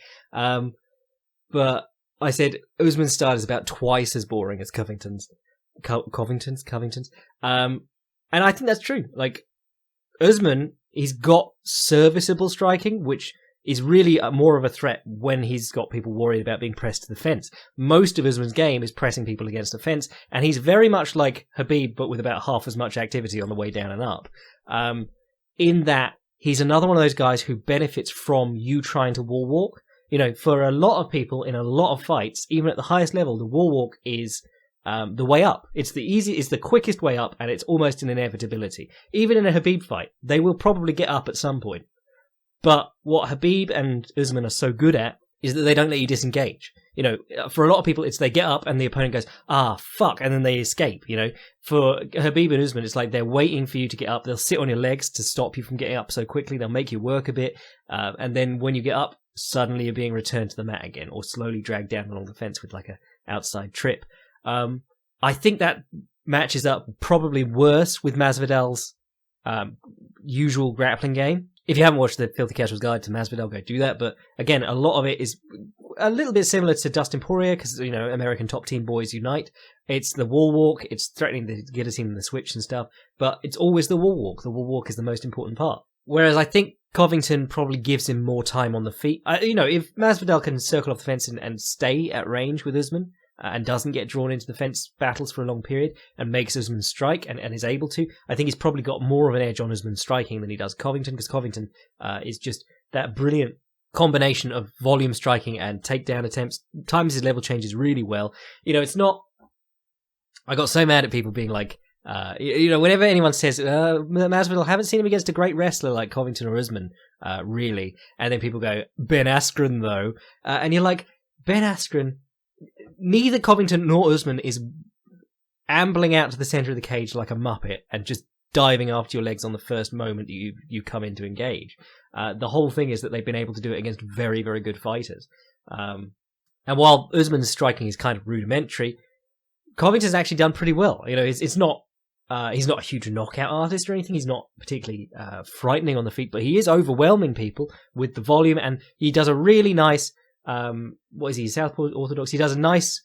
But I said Usman's style is about twice as boring as Covington's. And I think that's true. Usman, he's got serviceable striking, which is really more of a threat when he's got people worried about being pressed to the fence. Most of Usman's game is pressing people against the fence, and he's very much like Khabib, but with about half as much activity on the way down and up. In that, he's another one of those guys who benefits from you trying to wall walk. For a lot of people in a lot of fights, even at the highest level, the wall walk is the way up. It's the quickest way up, and it's almost an inevitability. Even in a Khabib fight, they will probably get up at some point. But what Khabib and Usman are so good at is that they don't let you disengage. For a lot of people, it's they get up and the opponent goes, fuck, and then they escape. For Khabib and Usman, it's they're waiting for you to get up. They'll sit on your legs to stop you from getting up so quickly. They'll make you work a bit. And then when you get up, suddenly you're being returned to the mat again, or slowly dragged down along the fence with a outside trip. I think that matches up probably worse with Masvidal's usual grappling game. If you haven't watched the Filthy Casual's Guide to Masvidal, go do that. But again, a lot of it is a little bit similar to Dustin Poirier because, American top team boys unite. It's the wall walk. It's threatening the guillotine and the switch and stuff. But it's always the wall walk. The wall walk is the most important part. Whereas I think Covington probably gives him more time on the feet. If Masvidal can circle off the fence and stay at range with Usman, and doesn't get drawn into the fence battles for a long period and makes Usman strike and is able to, I think he's probably got more of an edge on Usman striking than he does Covington, because Covington is just that brilliant combination of volume striking and takedown attempts, times his level changes really well. It's not... I got so mad at people being like, whenever anyone says, Masvidal, haven't seen him against a great wrestler like Covington or Usman, really. And then people go, Ben Askren, though. And you're like, Ben Askren... Neither Covington nor Usman is ambling out to the center of the cage like a muppet and just diving after your legs on the first moment you come in to engage. The whole thing is that they've been able to do it against very, very good fighters. And while Usman's striking is kind of rudimentary, Covington's actually done pretty well. It's not he's not a huge knockout artist or anything. He's not particularly frightening on the feet, but he is overwhelming people with the volume, and he does a really nice... what is he, Southpaw Orthodox? He does a nice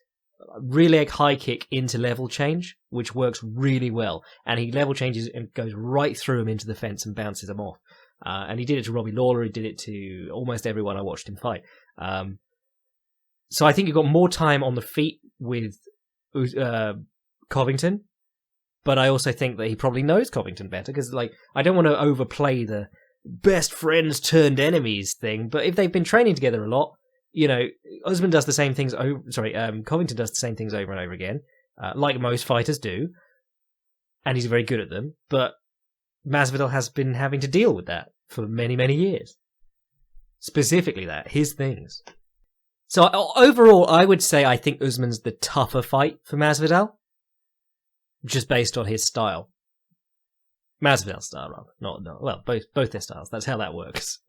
rear leg high kick into level change, which works really well. And he level changes and goes right through him into the fence and bounces him off. And he did it to Robbie Lawler. He did it to almost everyone I watched him fight. So I think you've got more time on the feet with Covington. But I also think that he probably knows Covington better, because I don't want to overplay the best friends turned enemies thing. But if they've been training together a lot, Usman does the same things. Covington does the same things over and over again, like most fighters do, and he's very good at them. But Masvidal has been having to deal with that for many, many years. Specifically, his things. So overall, I would say I think Usman's the tougher fight for Masvidal, just based on his style. Masvidal's style, rather. Both their styles. That's how that works.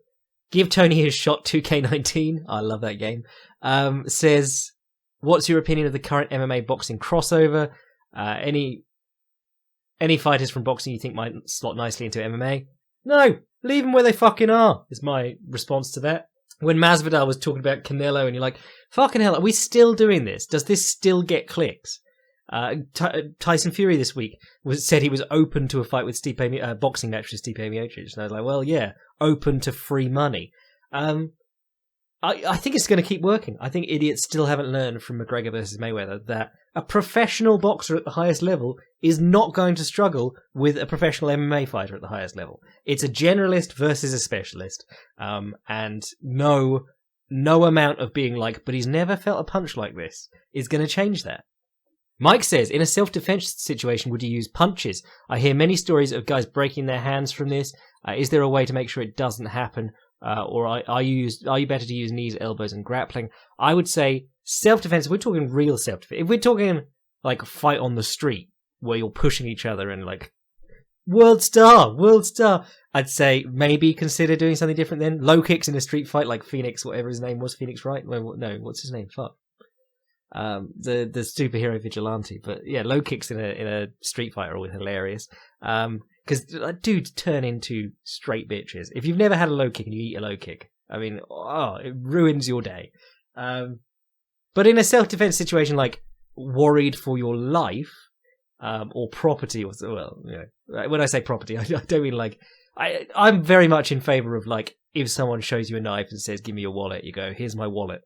Give Tony his shot 2K19. I love that game. Says, what's your opinion of the current MMA boxing crossover? Any fighters from boxing you think might slot nicely into MMA? No, leave them where they fucking are, is my response to that. When Masvidal was talking about Canelo and you're like, fucking hell, are we still doing this? Does this still get clicks? Tyson Fury this week said he was open to a fight with boxing match with Stipe Miocic, and I was like, well, yeah, open to free money. I think it's going to keep working. I think idiots still haven't learned from McGregor versus Mayweather that a professional boxer at the highest level is not going to struggle with a professional MMA fighter at the highest level. It's a generalist versus a specialist, and no amount of being like, but he's never felt a punch like this, is going to change that. Mike says, in a self-defense situation, would you use punches? I hear many stories of guys breaking their hands from this. Is there a way to make sure it doesn't happen? Or are you better to use knees, elbows, and grappling? I would say self-defense, if we're talking real self-defense, if we're talking like a fight on the street where you're pushing each other and like, world star, I'd say maybe consider doing something different then. Low kicks in a street fight like Phoenix, whatever his name was, Phoenix Wright? No, what's his name? Fuck. The superhero vigilante, but yeah, low kicks in a street fight are always hilarious. Because dudes turn into straight bitches. If you've never had a low kick and you eat a low kick, I mean, it ruins your day. But in a self-defense situation, like worried for your life, or property, when I say property, I don't mean like, I'm very much in favor of like, if someone shows you a knife and says, give me your wallet, you go, here's my wallet.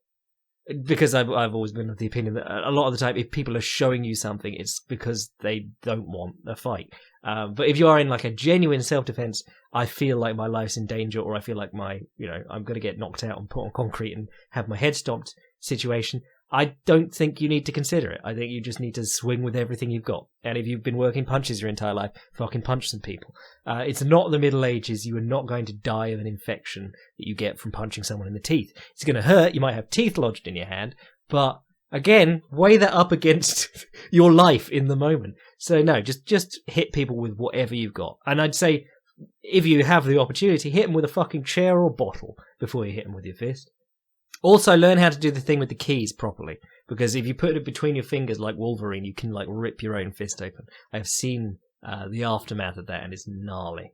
Because I've always been of the opinion that a lot of the time, if people are showing you something, it's because they don't want a fight. But if you are in like a genuine self-defense, I feel like my life's in danger, or I feel like I'm going to get knocked out and put on concrete and have my head stomped situation, I don't think you need to consider it. I think you just need to swing with everything you've got. And if you've been working punches your entire life, fucking punch some people. It's not the Middle Ages. You are not going to die of an infection that you get from punching someone in the teeth. It's going to hurt. You might have teeth lodged in your hand. But again, weigh that up against your life in the moment. So no, just hit people with whatever you've got. And I'd say, if you have the opportunity, hit them with a fucking chair or bottle before you hit them with your fist. Also, learn how to do the thing with the keys properly, because if you put it between your fingers like Wolverine, you can like rip your own fist open. I have seen the aftermath of that, and it's gnarly.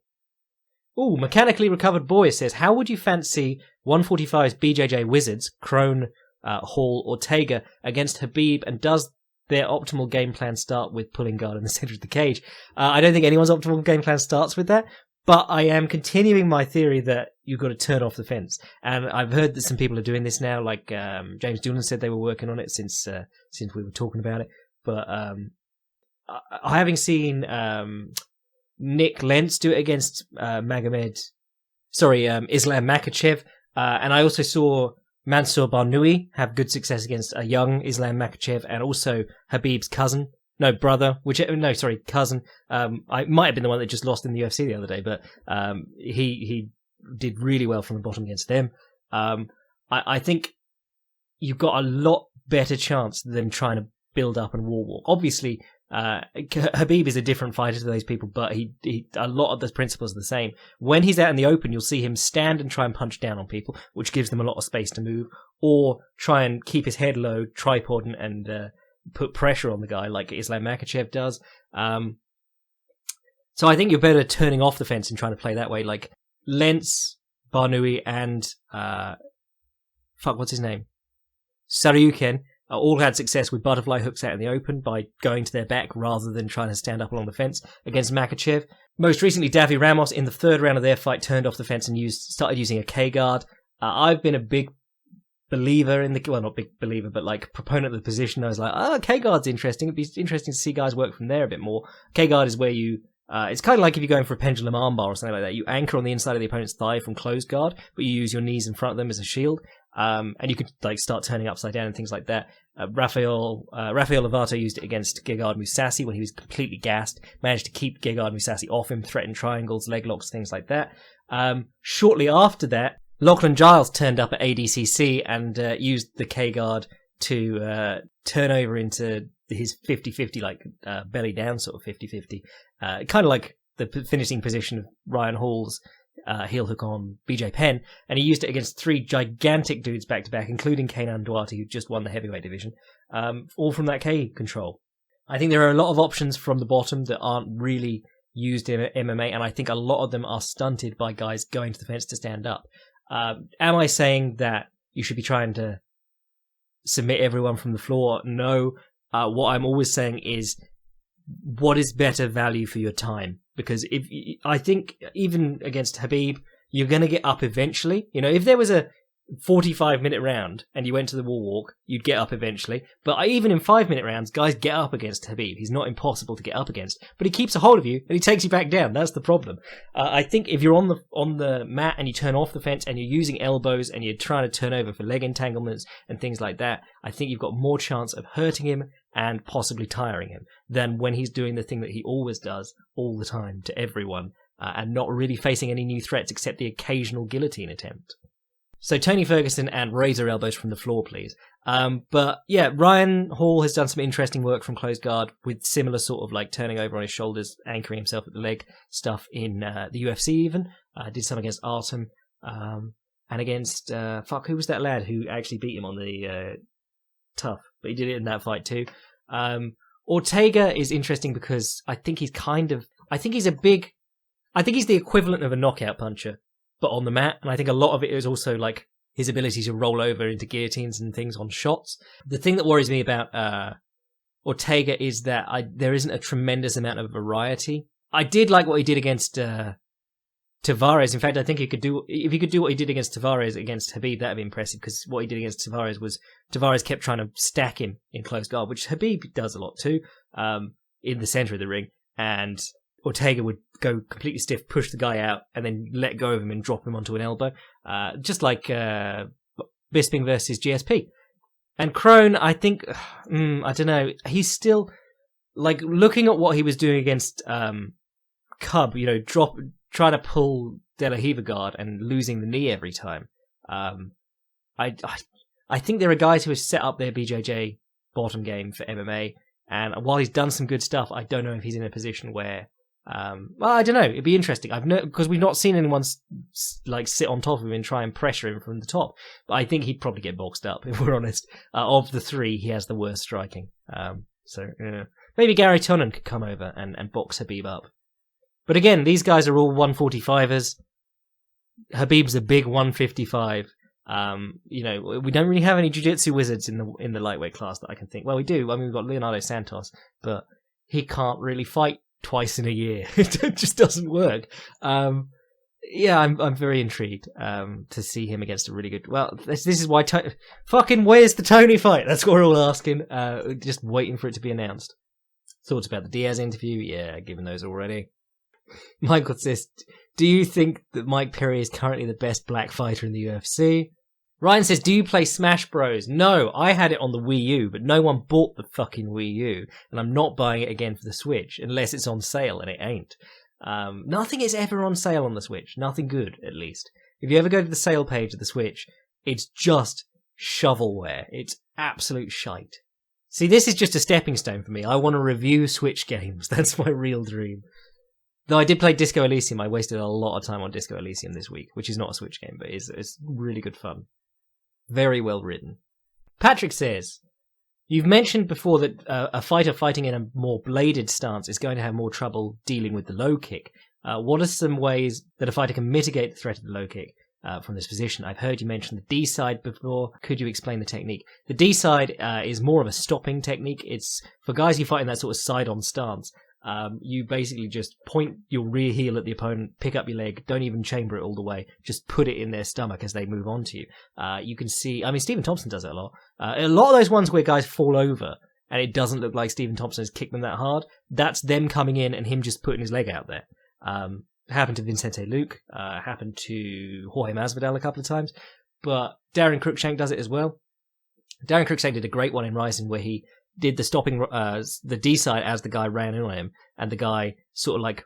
Ooh, Mechanically Recovered Boy says, how would you fancy 145's BJJ Wizards, Crone, Hall, Ortega against Khabib, and does their optimal game plan start with pulling guard in the center of the cage? I don't think anyone's optimal game plan starts with that, but I am continuing my theory that you've got to turn off the fence. And I've heard that some people are doing this now, like James Doolan said they were working on it since we were talking about it. But having seen Nick Lentz do it against Islam Makhachev, and I also saw Mansour Barnoui have good success against a young Islam Makhachev, and also Khabib's cousin. Cousin. I might have been the one that just lost in the UFC the other day, but he did really well from the bottom against them. I think you've got a lot better chance than trying to build up and wall walk. Obviously, Khabib is a different fighter to those people, but he a lot of the principles are the same. When he's out in the open, you'll see him stand and try and punch down on people, which gives them a lot of space to move, or try and keep his head low, tripod, and put pressure on the guy like Islam Makhachev does. So I think you're better turning off the fence and trying to play that way. Like Lentz, Barnoui, and what's his name? Saryuken all had success with butterfly hooks out in the open by going to their back rather than trying to stand up along the fence against Makhachev. Most recently, Davi Ramos in the third round of their fight turned off the fence and started using a K-guard. I've been a big believer in not big believer, but like proponent of the position. I was like, K-guard's interesting. It'd be interesting to see guys work from there a bit more. K-guard is where you, it's kind of like if you're going for a pendulum armbar or something like that. You anchor on the inside of the opponent's thigh from closed guard, but you use your knees in front of them as a shield. And you could like start turning upside down and things like that. Rafael Lovato used it against Gegard Mousasi when he was completely gassed, managed to keep Gegard Mousasi off him, threatened triangles, leg locks, things like that. Shortly after that, Lachlan Giles turned up at ADCC and used the K-guard to turn over into his 50-50, like belly down sort of 50-50. Kind of like the finishing position of Ryan Hall's heel hook on BJ Penn, and he used it against three gigantic dudes back-to-back, including Kenan Duarte, who just won the heavyweight division, all from that K control. I think there are a lot of options from the bottom that aren't really used in MMA, and I think a lot of them are stunted by guys going to the fence to stand up. Am I saying that you should be trying to submit everyone from the floor? No. What I'm always saying is, what is better value for your time? Because I think even against Khabib, you're going to get up eventually. You know, if there was a 45-minute round and you went to the wall walk, you'd get up eventually. But even in 5-minute rounds, guys get up against Khabib. He's not impossible to get up against, but he keeps a hold of you and he takes you back down. That's the problem. I think if you're on the mat and you turn off the fence and you're using elbows and you're trying to turn over for leg entanglements and things like that, I think you've got more chance of hurting him and possibly tiring him than when he's doing the thing that he always does all the time to everyone and not really facing any new threats except the occasional guillotine attempt. So Tony Ferguson and razor elbows from the floor, please. But yeah, Ryan Hall has done some interesting work from closed guard with similar sort of like turning over on his shoulders, anchoring himself at the leg stuff in the UFC even. Did some against Artem and against, who was that lad who actually beat him on the Tough? But he did it in that fight too. Ortega is interesting because I think he's the equivalent of a knockout puncher, but on the mat, and I think a lot of it is also like his ability to roll over into guillotines and things on shots. The thing that worries me about Ortega is that there isn't a tremendous amount of variety. I did like what he did against Tavares. In fact, I think if he could do what he did against Tavares against Khabib, that'd be impressive, because what he did against Tavares was Tavares kept trying to stack him in close guard, which Khabib does a lot too, in the center of the ring, and Ortega would go completely stiff, push the guy out, and then let go of him and drop him onto an elbow, just like Bisping versus GSP. And Crone, I think, I don't know, he's still, like, looking at what he was doing against Cub, try to pull De La Riva guard and losing the knee every time. I think there are guys who have set up their BJJ bottom game for MMA, and while he's done some good stuff, I don't know if he's in a position where, I don't know, it'd be interesting. Because we've not seen anyone like sit on top of him and try and pressure him from the top. But I think he'd probably get boxed up, if we're honest. Of the three, he has the worst striking. Maybe Gary Tonnen could come over and box Khabib up. But again, these guys are all 145ers. Khabib's a big 155. We don't really have any jiu-jitsu wizards in the lightweight class that I can think. Well, we do. I mean, we've got Leonardo Santos, but he can't really fight twice in a year. It just doesn't work. I'm very intrigued to see him against a really good. Well, this is why fucking where's the Tony fight? That's what we're all asking. Just waiting for it to be announced. Thoughts about the Diaz interview? Yeah, given those already. Michael says, do you think that Mike Perry is currently the best black fighter in the UFC? Ryan says, do you play Smash Bros? No, I had it on the Wii U, but no one bought the fucking Wii U, and I'm not buying it again for the Switch, unless it's on sale, and it ain't. Nothing is ever on sale on the Switch. Nothing good, at least. If you ever go to the sale page of the Switch, it's just shovelware. It's absolute shite. See, this is just a stepping stone for me. I want to review Switch games. That's my real dream. Though I did play Disco Elysium. I wasted a lot of time on Disco Elysium this week, which is not a Switch game, but it's really good fun. Very well written. Patrick says, you've mentioned before that a fighter fighting in a more bladed stance is going to have more trouble dealing with the low kick. What are some ways that a fighter can mitigate the threat of the low kick from this position? I've heard you mention the D side before. Could you explain the technique? The D side is more of a stopping technique. It's for guys who fight in that sort of side-on stance. You basically just point your rear heel at the opponent, pick up your leg, don't even chamber it all the way, just put it in their stomach as they move on to you. You can see, I mean, Stephen Thompson does it a lot. A lot of those ones where guys fall over and it doesn't look like Stephen Thompson has kicked them that hard, that's them coming in and him just putting his leg out there. Happened to Vicente Luque, happened to Jorge Masvidal a couple of times, but Darren Cruikshank does it as well. Darren Cruikshank did a great one in Rising where he did the stopping, the D side as the guy ran in on him, and the guy sort of like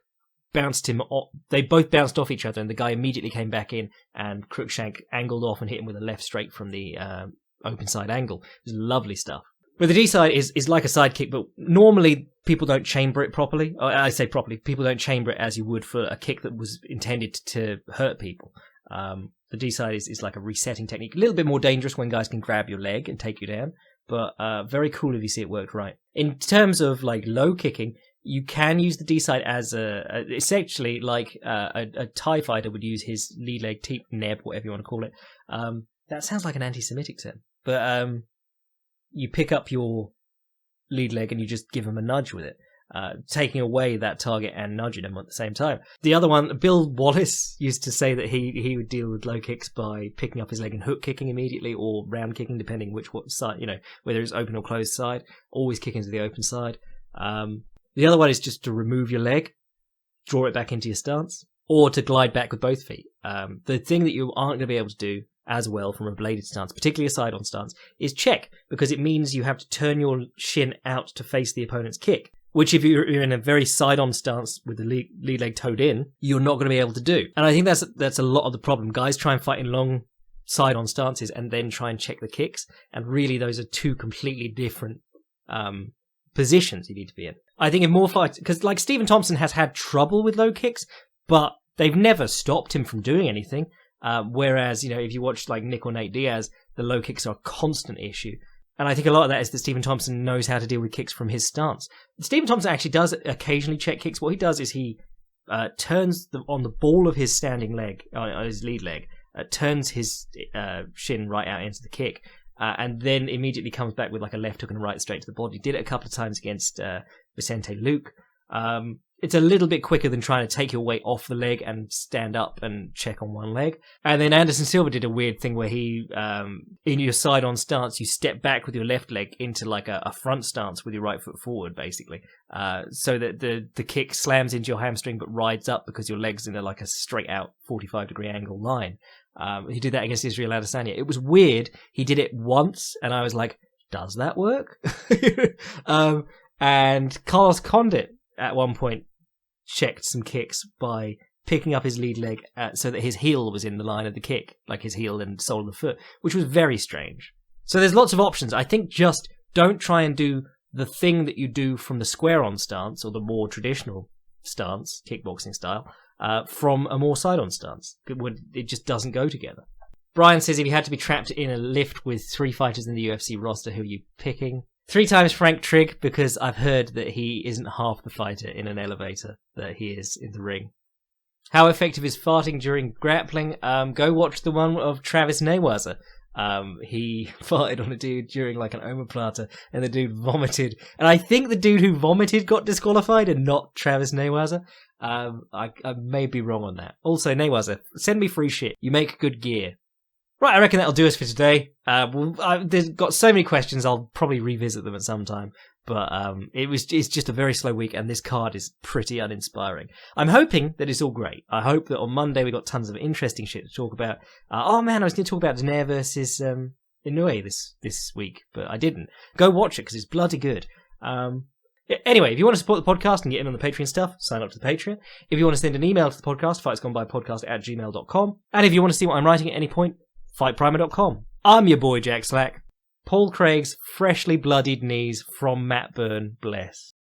bounced him off. They both bounced off each other, and the guy immediately came back in, and Cruikshank angled off and hit him with a left straight from the open side angle. It was lovely stuff. But the D side is like a side kick, but normally people don't chamber it properly. I say properly, people don't chamber it as you would for a kick that was intended to hurt people. The D side is like a resetting technique, a little bit more dangerous when guys can grab your leg and take you down. But very cool if you see it worked right. In terms of like low kicking, you can use the D side as essentially like a Thai fighter would use his lead leg, teep, neb, whatever you want to call it. That sounds like an anti-Semitic term, but you pick up your lead leg and you just give him a nudge with it, taking away that target and nudging him at the same time. The other one, Bill Wallace used to say that he would deal with low kicks by picking up his leg and hook kicking immediately, or round kicking, depending what side, whether it's open or closed side. Always kicking to the open side. The other one is just to remove your leg, draw it back into your stance, or to glide back with both feet. The thing that you aren't going to be able to do as well from a bladed stance, particularly a side-on stance, is check, because it means you have to turn your shin out to face the opponent's kick, which if you're in a very side-on stance with the lead leg toed in, you're not going to be able to do. And I think that's a lot of the problem. Guys try and fight in long side-on stances and then try and check the kicks, and really those are two completely different positions you need to be in. I think in more fights, because like Stephen Thompson has had trouble with low kicks, but they've never stopped him from doing anything. Whereas, if you watch like Nick or Nate Diaz, the low kicks are a constant issue. And I think a lot of that is that Stephen Thompson knows how to deal with kicks from his stance. Stephen Thompson actually does occasionally check kicks. What he does is he turns on the ball of his standing leg, his lead leg, turns his shin right out into the kick, and then immediately comes back with like a left hook and a right straight to the body. Did it a couple of times against Vicente Luque. It's a little bit quicker than trying to take your weight off the leg and stand up and check on one leg. And then Anderson Silva did a weird thing where he, in your side-on stance, you step back with your left leg into like a front stance with your right foot forward, basically. So that the kick slams into your hamstring but rides up because your leg's in a straight-out 45-degree angle line. He did that against Israel Adesanya. It was weird. He did it once, and I was like, does that work? And Carlos Condit, at one point, checked some kicks by picking up his lead leg so that his heel was in the line of the kick, like his heel and sole of the foot, which was very strange. So there's lots of options. I think just don't try and do the thing that you do from the square-on stance, or the more traditional stance, kickboxing style, from a more side-on stance. It just doesn't go together. Brian says, if you had to be trapped in a lift with 3 fighters in the UFC roster, who are you picking? 3 times Frank Trigg, because I've heard that he isn't half the fighter in an elevator that he is in the ring. How effective is farting during grappling? Go watch the one of Travis Neywazer. He farted on a dude during like an omoplata, and the dude vomited. And I think the dude who vomited got disqualified and not Travis Neywazer. I may be wrong on that. Also, Neywazer, send me free shit. You make good gear. Right, I reckon that'll do us for today. There's got so many questions, I'll probably revisit them at some time. But it's just a very slow week, and this card is pretty uninspiring. I'm hoping that it's all great. I hope that on Monday we got tons of interesting shit to talk about. Oh man, I was going to talk about Jacare versus Inoue this week, but I didn't. Go watch it, because it's bloody good. Anyway, if you want to support the podcast and get in on the Patreon stuff, sign up to the Patreon. If you want to send an email to the podcast, fightsgonebypodcast@gmail.com. And if you want to see what I'm writing at any point, fightprimer.com. I'm your boy Jack Slack. Paul Craig's freshly bloodied knees from Matt Byrne, bless.